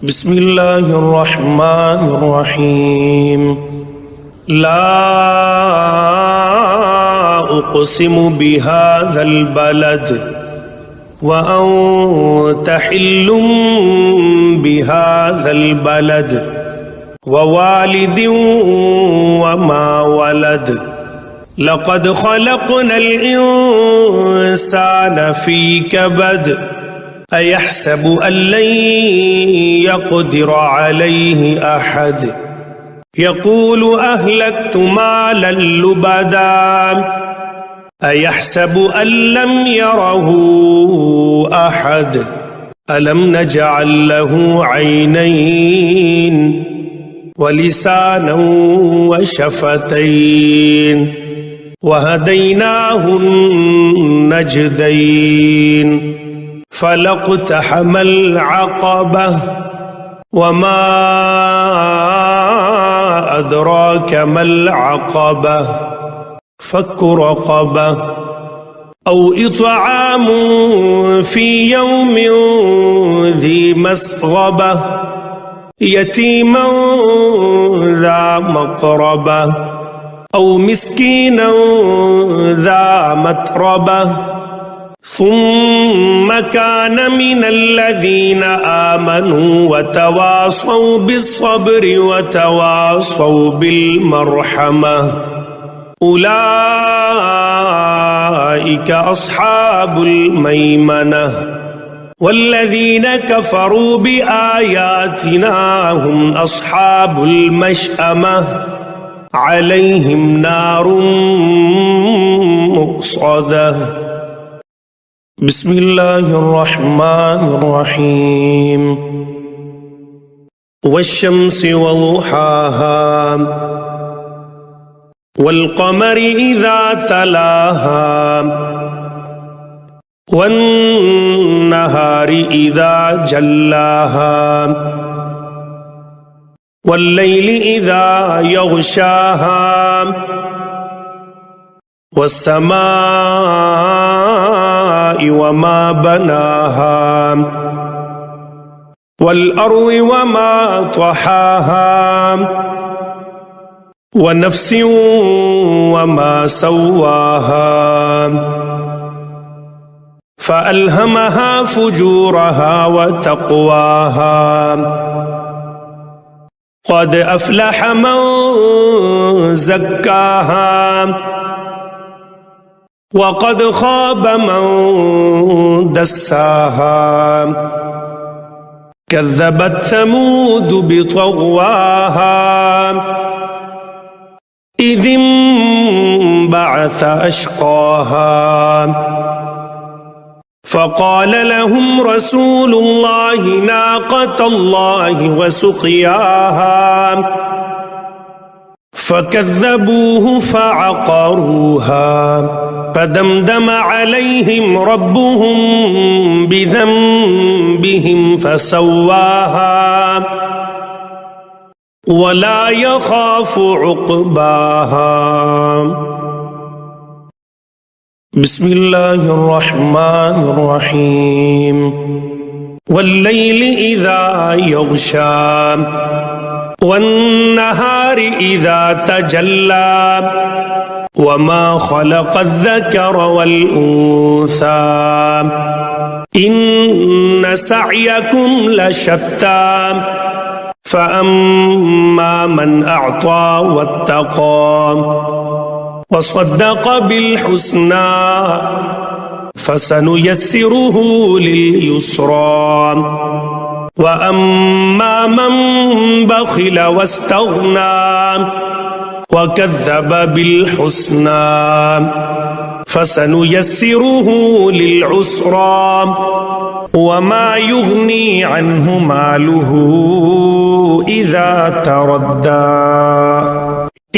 बिस्मिल्लाहिर्रहमानिर्रहीम। ला उक़सिमु बिहाज़ल बलद व अंत हिल्लुम बिहाज़ल बलद व वालिदिन व मा वलद लक़द ख़लक़नल इंसान फ़ी कबद अयहसबु अल्लन यक़दिर अलैहि अहद यक़ूलु अहलक्तु मालन लुबदा अयहसबु अल्लम यरहु अहद अलम नजअल लहु ऐनैन व लिसानन व शफ़तैन व हदैनाहु नजदैन फलक़्तहमल अक़बह वमा अदराक मल अक़बह फक्कु रक़बह औ इत्आमुन फ़ी यौमिन ज़ी मस्ग़बह यतीमन ज़ा मक़रबह औ मिस्कीनन ज़ा मत्रबह ثم كان من الذين آمنوا وتواصوا بالصبر وتواصوا بالمرحمة أولئك أصحاب الميمنة والذين كفروا بآياتنا هم أصحاب المشأمة عليهم نار مؤصدة बिस्मिल्लाहिर्रहमानिर्रहीम। वश्शम्सि वज़ुहाहा वल्क़मरि इज़ा तलाहा वन्नहारि इज़ा जल्लाहा वल्लैलि इज़ा यग़शाहा वस्समाइ वमा बनाहा वल्अर्ज़ि वमा तहाहा वनफ्सिन वमा सव्वाहा फ़अल्हमहा फ़ुजूरहा वतक़वाहा क़द अफ़लह मन ज़क्काहा वक़द ख़ाब मन दस्साहा कज़्ज़बत समूद बितग़वाहा इज़ इंबअस अश्क़ाहा फ़क़ाल लहुम रसूलुल्लाहि नाक़तल्लाहि व सुक़याहा फ़कज़्ज़बूहु फ़अक़रूहा फ़दमदम अलैहिम रब्बुहुम बिज़ंबिहिम फ़सव्वाहा वला यख़ाफ़ु उक़बाहा। बिस्मिल्लाहिर्रहमानिर्रहीम। वल्लैलि इज़ा यग़शा वन्नहारि इज़ा तजल्ला वमा ख़लक़ज़्ज़करा वल्उन्सा इन्न सअयकुम लशत्ता फ़अम्मा मन अअता वत्तक़ा वस्वद्दक़ बिलहुस्ना फ़सनुयस्सिरुहु लिलयुस्रा वअम्मा मन बख़िल वस्तग़ना वकज़्ज़ब बिलहुस्ना फ़सनुयस्सिरुहु लिलउस्रा वमा युग़नी अन्हु मालुहु इज़ा तरद्दा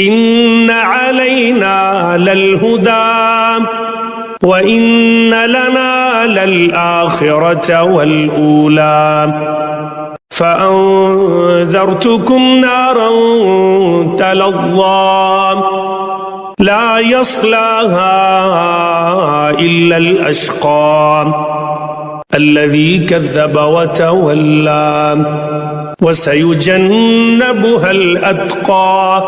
इन्न अलैना ललहुदा व इन्न लना ललआखिरत वलऊला फ़अन्ज़रतुकुम नारन तलज़्ज़ा ला यस्लाहा इल्लल अश्क़ा अल्लज़ी कज़्ज़ब वतवल्ला وسيجنبها الأتقى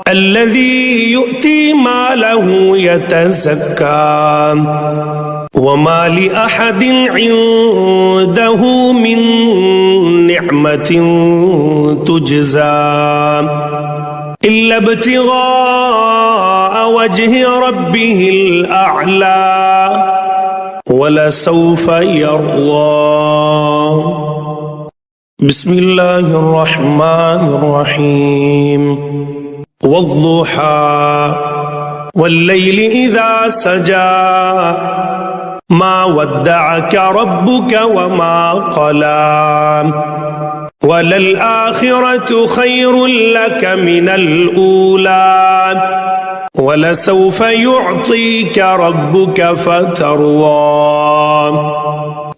الذي يؤتي ماله يتزكى وما لأحد عنده من نعمة تجزى إلا ابتغاء وجه ربه الأعلى ولسوف يرضى. بسم الله الرحمن الرحيم. والضحى والليل إذا سجى ما ودعك ربك وما قلى وللآخرة خير لك من الأولى ولسوف يعطيك ربك فترضى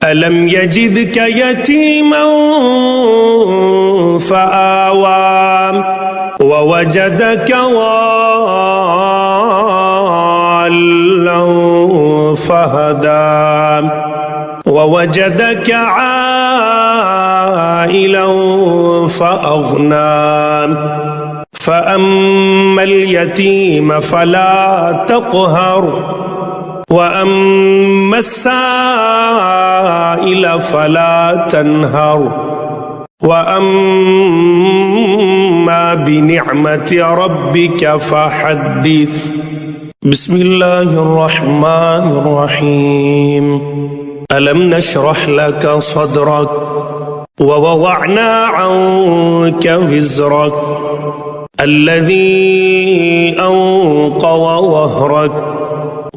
ألم يجدك يتيما فآوى ووجدك ضالا فهدى ووجدك عائلا فأغنى فأما اليتيم فلا تقهر وأما السائل فلا تنهر وأما بنعمة ربك فحدث. بسم الله الرحمن الرحيم. ألم نشرح لك صدرك ووضعنا عنك وزرك الذي أنقض ظهرك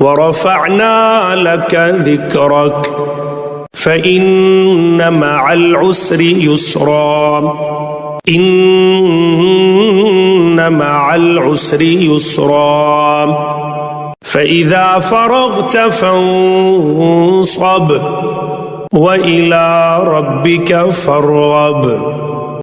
ورفعنا لك ذكرك فإن مع العسر يسرا إن مع العسر يسرا فإذا فرغت فانصب وإلى ربك فارغب.